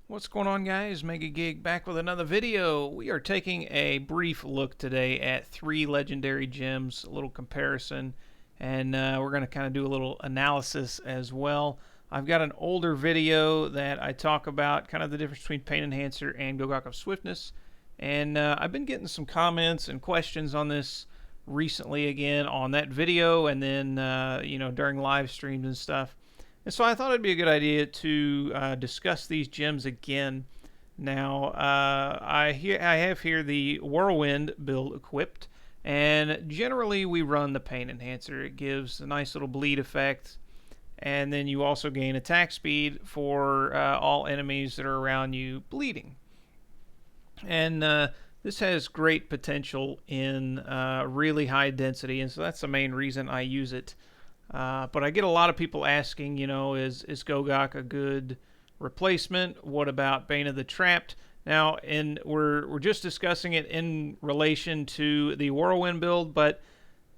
What's going on, guys? Mega Gig back with another video. We are taking a brief look today at 3 legendary gems, a little comparison, and we're going to kind of do a little analysis as well. I've got an older video that I talk about kind of the difference between Pain Enhancer and Gogok of Swiftness, and I've been getting some comments and questions on this recently again on that video, and then during live streams and stuff. And so I thought it'd be a good idea to discuss these gems again. Now, I have here the Whirlwind build equipped, and generally we run the Pain Enhancer. It gives a nice little bleed effect, and then you also gain attack speed for all enemies that are around you bleeding. And this has great potential in really high density, and so that's the main reason I use it. But I get a lot of people asking, is Gogok a good replacement? What about Bane of the Trapped? Now, we're just discussing it in relation to the Whirlwind build, but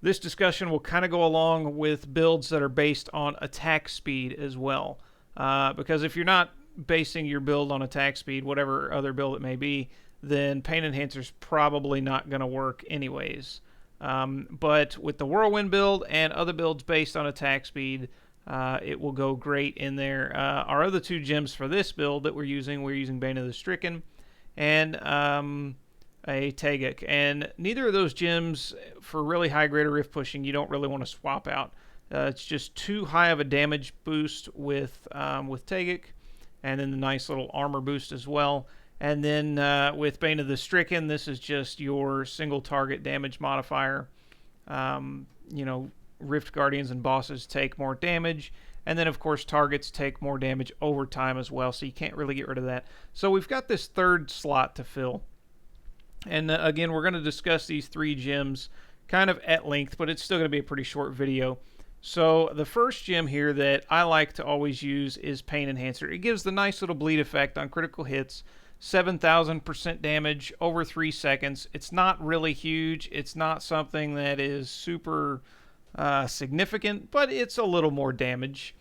this discussion will kind of go along with builds that are based on attack speed as well. Because if you're not basing your build on attack speed, whatever other build it may be, then Pain Enhancer's probably not going to work anyways. But with the Whirlwind build and other builds based on attack speed, it will go great in there. Our other 2 gems for this build that we're using Bane of the Stricken and a Gogok. And neither of those gems, for really high greater rift pushing, you don't really want to swap out. It's just too high of a damage boost with Gogok, and then the nice little armor boost as well. And then with Bane of the Stricken, this is just your single target damage modifier. Rift Guardians and bosses take more damage. And then, of course, targets take more damage over time as well, so you can't really get rid of that. So we've got this 3rd slot to fill. And again, we're going to discuss these 3 gems kind of at length, but it's still going to be a pretty short video. So the first gem here that I like to always use is Pain Enhancer. It gives the nice little bleed effect on critical hits. 7,000% damage over 3 seconds. It's not really huge. It's not something that is super significant, but it's a little more damage.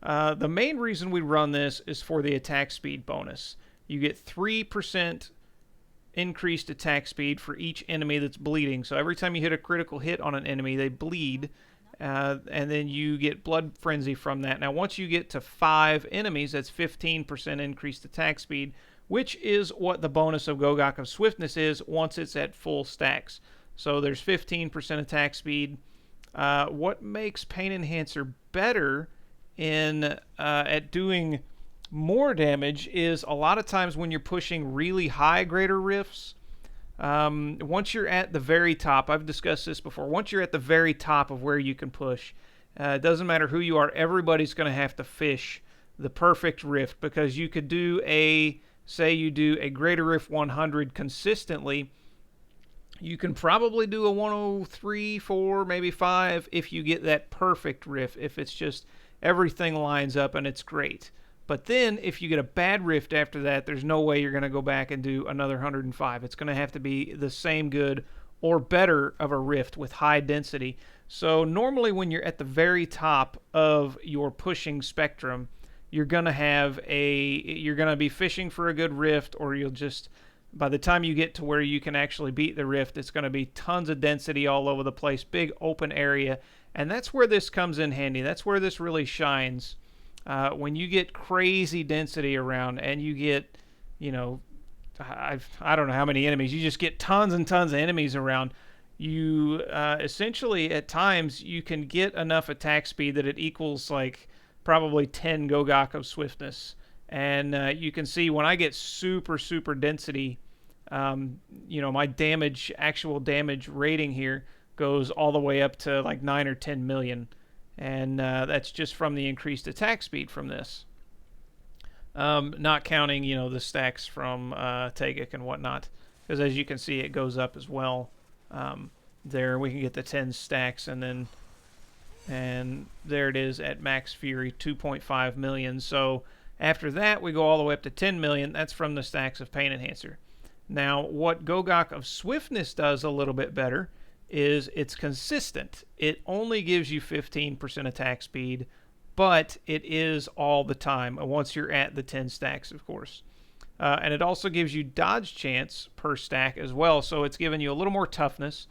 The main reason we run this is for the attack speed bonus. You get 3% increased attack speed for each enemy that's bleeding. So every time you hit a critical hit on an enemy, they bleed, and then you get Blood Frenzy from that. Now, once you get to 5 enemies, that's 15% increased attack speed, which is what the bonus of Gogok of Swiftness is once it's at full stacks. So there's 15% attack speed. What makes Pain Enhancer better at doing more damage is a lot of times when you're pushing really high greater rifts, once you're at the very top, I've discussed this before, once you're at the very top of where you can push, it doesn't matter who you are, everybody's going to have to fish the perfect rift, because you could do say you do a greater rift 100 consistently, you can probably do a 103, 4, maybe 5 if you get that perfect rift, if it's just everything lines up and it's great. But then if you get a bad rift after that, there's no way you're going to go back and do another 105. It's going to have to be the same good or better of a rift with high density. So normally when you're at the very top of your pushing spectrum, you're going to be fishing for a good rift, or you'll just, by the time you get to where you can actually beat the rift, it's going to be tons of density all over the place, big open area, and that's where this comes in handy. That's where this really shines. When you get crazy density around and you get, I don't know how many enemies, you just get tons and tons of enemies around, you essentially at times you can get enough attack speed that it equals like probably 10 Gogok of Swiftness. And you can see when I get super density, my actual damage rating here goes all the way up to like 9 or 10 million. And that's just from the increased attack speed from this. Not counting, the stacks from Gogok and whatnot. Because as you can see, it goes up as well. There we can get the 10 stacks, and there it is at max fury, 2.5 million. So after that, we go all the way up to 10 million. That's from the stacks of Pain Enhancer. Now, what Gogok of Swiftness does a little bit better is it's consistent. It only gives you 15% attack speed but it is all the time once you're at the 10 stacks, of course. And it also gives you dodge chance per stack as well, so it's giving you a little more toughness.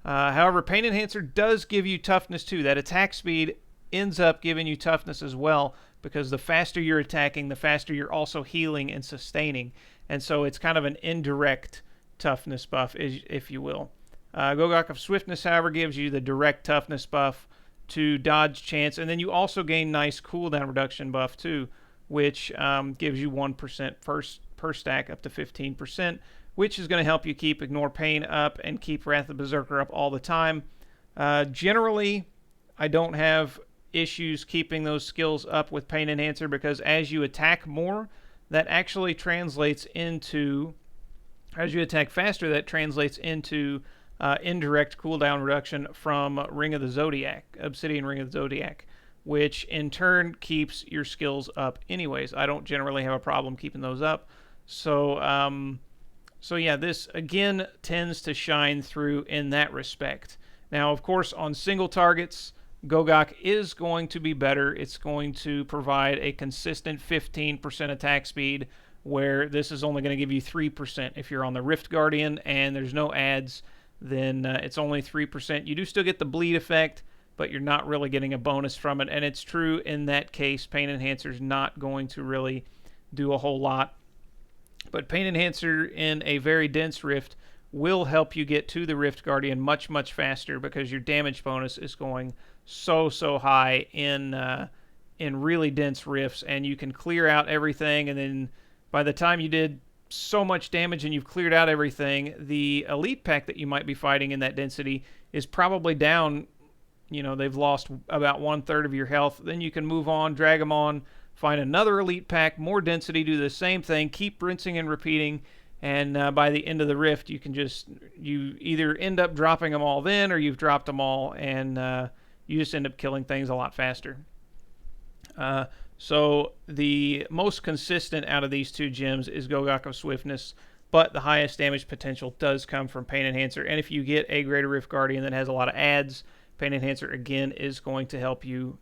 However, Pain Enhancer does give you toughness too. That attack speed ends up giving you toughness as well, because the faster you're attacking, the faster you're also healing and sustaining. And so it's kind of an indirect toughness buff, if you will. Gogok of Swiftness, however, gives you the direct toughness buff to dodge chance, and then you also gain nice cooldown reduction buff too, which gives you 1% per stack up to 15%, which is going to help you keep Ignore Pain up and keep Wrath of Berserker up all the time. Generally, I don't have issues keeping those skills up with Pain Enhancer, because as you attack more, that actually translates into, as you attack faster, that translates into indirect cooldown reduction from Ring of the Zodiac, Obsidian Ring of the Zodiac, which in turn keeps your skills up anyways. I don't generally have a problem keeping those up. So yeah, this again tends to shine through in that respect. Now, of course, on single targets, Gogok is going to be better. It's going to provide a consistent 15% attack speed, where this is only going to give you 3%. If you're on the Rift Guardian and there's no ads, then it's only 3%. You do still get the bleed effect, but you're not really getting a bonus from it. And it's true in that case, Pain Enhancer is not going to really do a whole lot. But Pain Enhancer in a very dense Rift will help you get to the Rift Guardian much, much faster, because your damage bonus is going so high in really dense rifts, and you can clear out everything, and then by the time you did so much damage and you've cleared out everything, the elite pack that you might be fighting in that density is probably down. You know, they've lost about 1/3 of your health. Then you can move on, drag them on, find another elite pack, more density, do the same thing, keep rinsing and repeating, and by the end of the rift, you either end up dropping them all then, or you've dropped them all, and you just end up killing things a lot faster. So the most consistent out of these two gems is Gogok of Swiftness, but the highest damage potential does come from Pain Enhancer. And if you get a Greater Rift Guardian that has a lot of ads, Pain Enhancer again is going to help you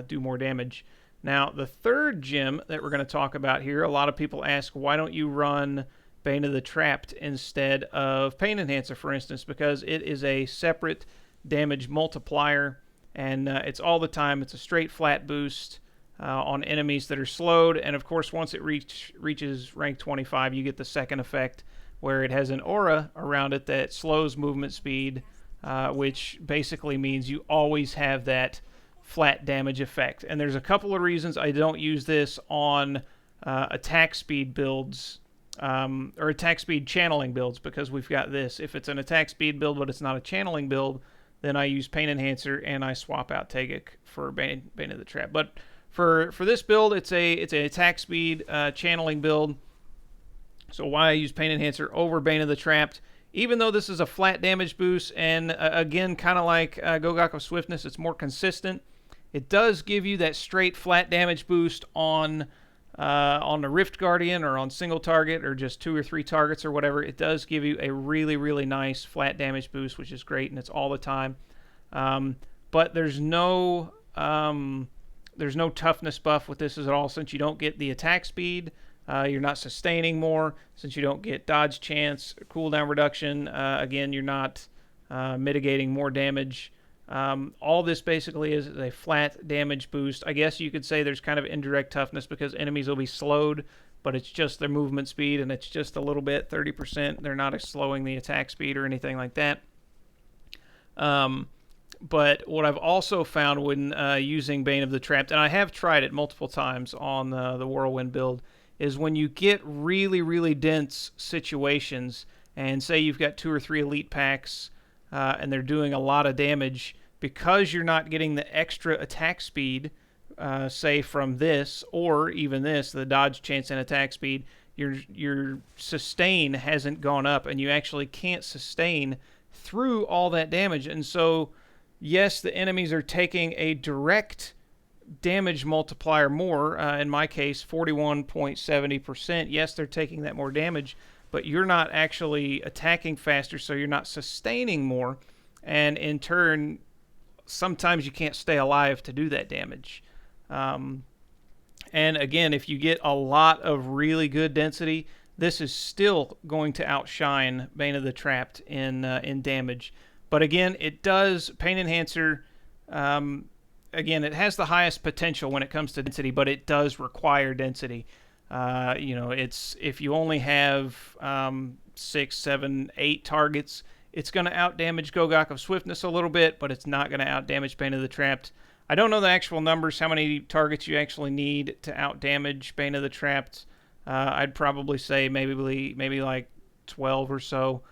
do more damage. Now, the third gem that we're going to talk about here, a lot of people ask, why don't you run Bane of the Trapped instead of Pain Enhancer, for instance, because it is a separate damage multiplier, and it's all the time. It's a straight flat boost on enemies that are slowed, and of course once it reaches rank 25, you get the second effect, where it has an aura around it that slows movement speed, which basically means you always have that flat damage effect. And there's a couple of reasons I don't use this on attack speed builds, or attack speed channeling builds, because we've got this. If it's an attack speed build but it's not a channeling build, then I use Pain Enhancer and I swap out Tegek for Bane of the Trap. But for this build, it's an attack speed channeling build. So why I use Pain Enhancer over Bane of the Trapped, even though this is a flat damage boost, and again, kind of like Gogok of Swiftness, it's more consistent. It does give you that straight flat damage boost on the Rift Guardian, or on single target, or just 2 or 3 targets or whatever. It does give you a really nice flat damage boost, which is great, and it's all the time. But there's no toughness buff with this at all, since you don't get the attack speed. You're not sustaining more, since you don't get dodge chance, cooldown reduction. Again, you're not mitigating more damage. All this basically is a flat damage boost. I guess you could say there's kind of indirect toughness, because enemies will be slowed, but it's just their movement speed, and it's just a little bit, 30%. They're not slowing the attack speed or anything like that. But what I've also found when using Bane of the Trapped, and I have tried it multiple times on the Whirlwind build, is when you get really dense situations, and say you've got 2 or 3 elite packs, and they're doing a lot of damage, because you're not getting the extra attack speed, say from this, or even this, the dodge chance and attack speed, your sustain hasn't gone up, and you actually can't sustain through all that damage. And so, yes, the enemies are taking a direct damage multiplier more, in my case 41.70%. Yes, they're taking that more damage, but you're not actually attacking faster, so you're not sustaining more, and in turn sometimes you can't stay alive to do that damage. And again, if you get a lot of really good density, this is still going to outshine Bane of the Trapped in damage. But again, it does Pain Enhancer. Again, it has the highest potential when it comes to density, but it does require density. It's if you only have 6, 7, 8 targets, it's going to outdamage Gogok of Swiftness a little bit, but it's not going to outdamage Bane of the Trapped. I don't know the actual numbers, how many targets you actually need to outdamage Bane of the Trapped. I'd probably say maybe like 12 or so.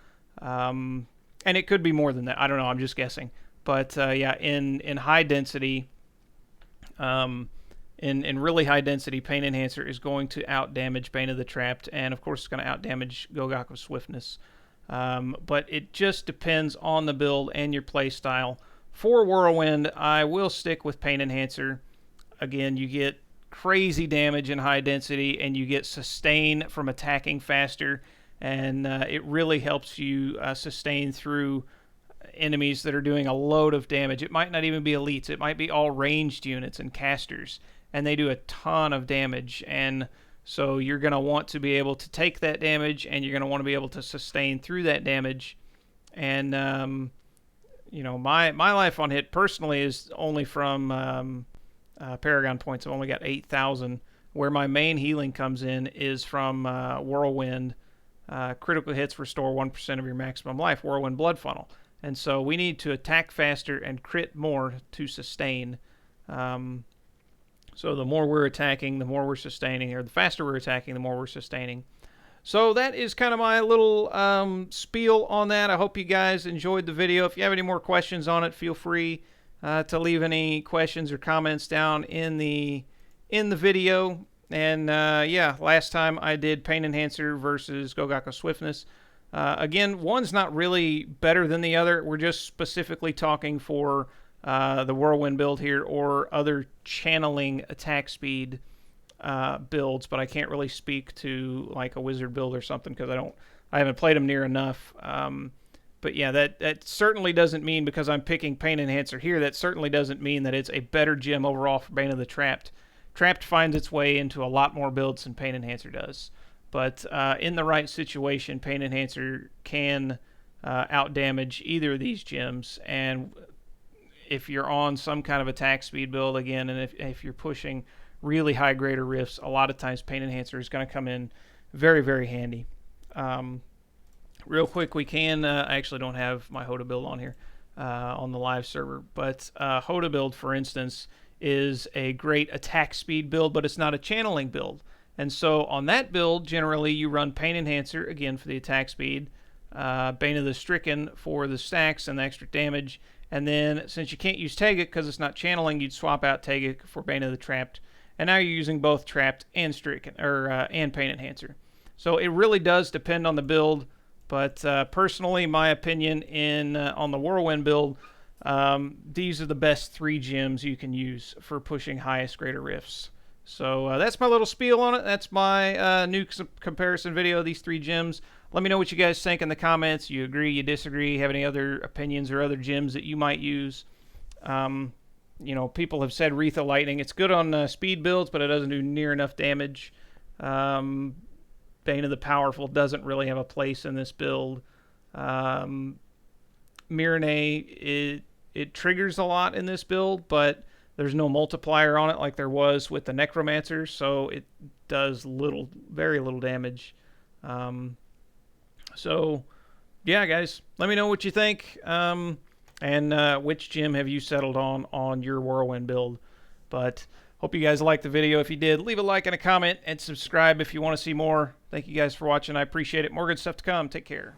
And it could be more than that. I don't know. I'm just guessing. But yeah, in high density, in really high density, Pain Enhancer is going to outdamage Bane of the Trapped, and of course it's going to outdamage Gogok of Swiftness. But it just depends on the build and your play style. For Whirlwind, I will stick with Pain Enhancer. Again, you get crazy damage in high density, and you get sustain from attacking faster, and it really helps you sustain through enemies that are doing a load of damage. It might not even be elites. It might be all ranged units and casters, and they do a ton of damage. And so you're going to want to be able to take that damage, and you're going to want to be able to sustain through that damage. And my life on hit personally is only from Paragon points. I've only got 8,000. Where my main healing comes in is from Whirlwind. Critical hits restore 1% of your maximum life. Whirlwind Blood Funnel. And so we need to attack faster and crit more to sustain. So the more we're attacking, the more we're sustaining. Or the faster we're attacking, the more we're sustaining. So that is kind of my little spiel on that. I hope you guys enjoyed the video. If you have any more questions on it, feel free to leave any questions or comments down in the video. And yeah, last time I did Pain Enhancer versus Gogok of Swiftness. Again, one's not really better than the other. We're just specifically talking for the Whirlwind build here or other channeling attack speed builds, but I can't really speak to like a wizard build or something because I haven't played them near enough. But yeah, that certainly doesn't mean because I'm picking Pain Enhancer here, that certainly doesn't mean that it's a better gem overall for Bane of the Trapped. Trapped finds its way into a lot more builds than Pain Enhancer does. But in the right situation, Pain Enhancer can outdamage either of these gems. And if you're on some kind of attack speed build, again, and if you're pushing really high greater rifts, a lot of times Pain Enhancer is going to come in very, very handy. Real quick, we can, I actually don't have my Hoda build on here on the live server, but Hoda build, for instance, is a great attack speed build, but it's not a channeling build. And so on that build, generally you run Pain Enhancer, again, for the attack speed, Bane of the Stricken for the stacks and the extra damage, and then since you can't use Tegek because it's not channeling, you'd swap out Tegek for Bane of the Trapped. And now you're using both Trapped and Stricken, and Pain Enhancer. So it really does depend on the build, but personally, my opinion on the Whirlwind build, these are the best 3 gems you can use for pushing highest greater rifts. So that's my little spiel on it. That's my new comparison video of these 3 gems. Let me know what you guys think in the comments. You agree, you disagree, have any other opinions or other gems that you might use. People have said Wreath of Lightning. It's good on speed builds, but it doesn't do near enough damage. Bane of the Powerful doesn't really have a place in this build. Myrrhine, it triggers a lot in this build, but there's no multiplier on it like there was with the Necromancer, so it does very little damage. So, yeah, guys, let me know what you think. And which gem have you settled on your Whirlwind build. But hope you guys liked the video. If you did, leave a like and a comment, and subscribe if you want to see more. Thank you guys for watching. I appreciate it. More good stuff to come. Take care.